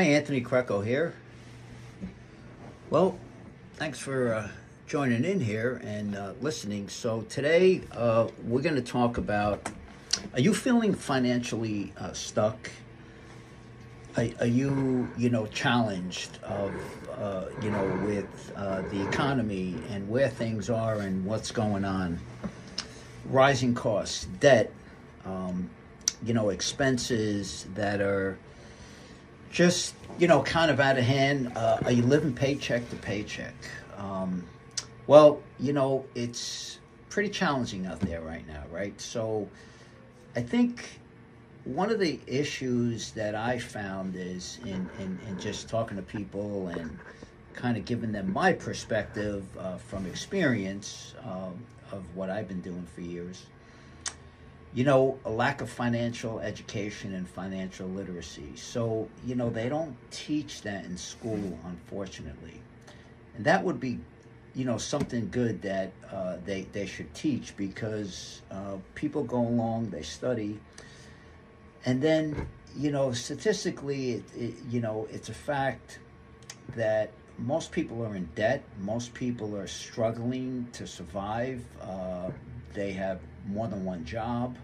Hi, Anthony Quecquero here. Well, thanks for joining in here and listening. So today we're going to talk about, are you feeling financially stuck? Are you, challenged of, with the economy and where things are and what's going on? Rising costs, debt, expenses that are just kind of out of hand. Are you living paycheck to paycheck? It's pretty challenging out there right now, right? So I think one of the issues that I found is in just talking to people and kind of giving them my perspective from experience of what I've been doing for years. A lack of financial education and financial literacy. So, they don't teach that in school, unfortunately. And that would be, something good that they should teach, because people go along, they study, and then, statistically, it's a fact that most people are in debt. Most people are struggling to survive. They have more than one job,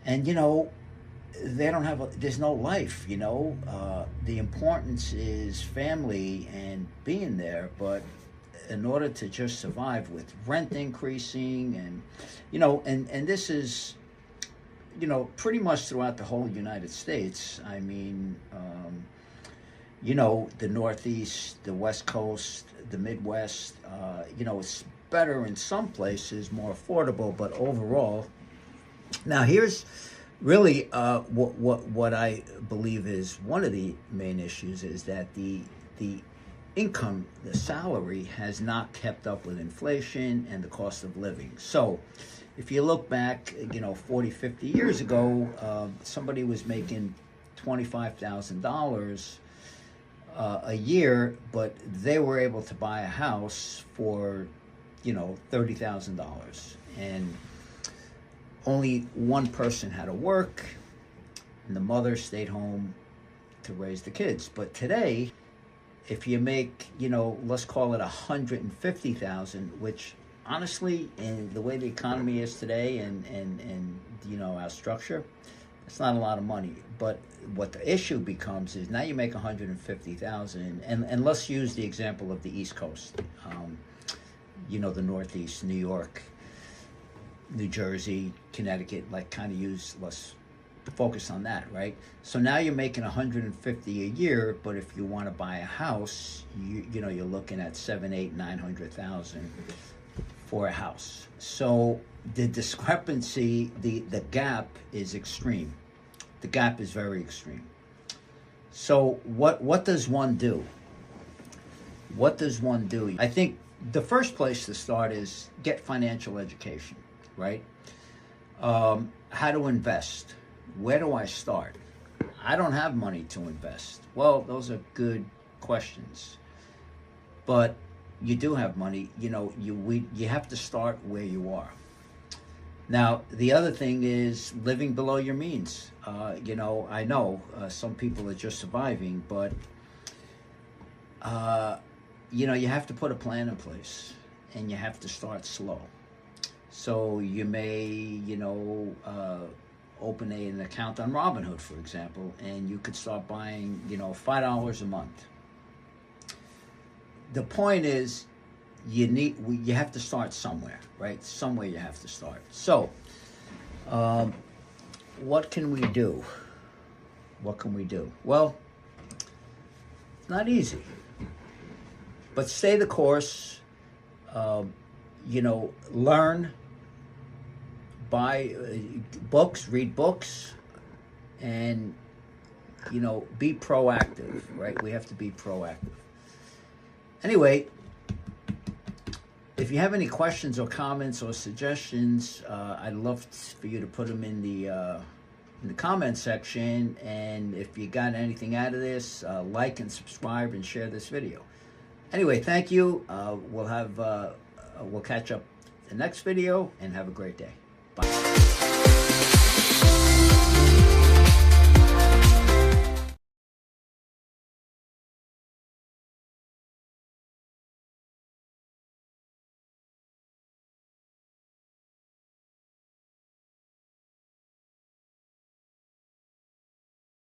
and they don't have there's no life. The importance is family and being there, but in order to just survive with rent increasing and this is pretty much throughout the whole United States. I mean, the Northeast, the West Coast, the Midwest, it's better in some places, more affordable, but overall. Now, here's really what I believe is one of the main issues is that the income, the salary, has not kept up with inflation and the cost of living. So if you look back, 40, 50 years ago, somebody was making $25,000 a year, but they were able to buy a house for, $30,000. And only one person had to work, and the mother stayed home to raise the kids. But today, if you make, let's call it $150,000, which honestly, in the way the economy is today and our structure, it's not a lot of money. But what the issue becomes is now you make $150,000, and let's use the example of the East Coast, the Northeast, New York, New Jersey, Connecticut, let's focus on that, right? So now you're making $150 a year, but if you want to buy a house, you're looking at $700,000, $800,000 for a house. So the discrepancy, the gap is extreme. The gap is very extreme. So what does one do? What does one do? I think the first place to start is get financial education, right? How to invest. Where do I start? I don't have money to invest. Well, those are good questions. But you do have money. You have to start where you are. Now, the other thing is living below your means. I know some people are just surviving, but you have to put a plan in place, and you have to start slow. So you may, open an account on Robinhood, for example, and you could start buying, $5 a month. The point is, you have to start somewhere, right? Somewhere you have to start. So, what can we do? What can we do? Well, it's not easy, but stay the course. Learn. Buy books, read books, and be proactive, right? We have to be proactive. Anyway, if you have any questions or comments or suggestions, I'd love for you to put them in the comment section. And if you got anything out of this, like and subscribe and share this video. Anyway, thank you. We'll catch up the next video, and have a great day. Bye.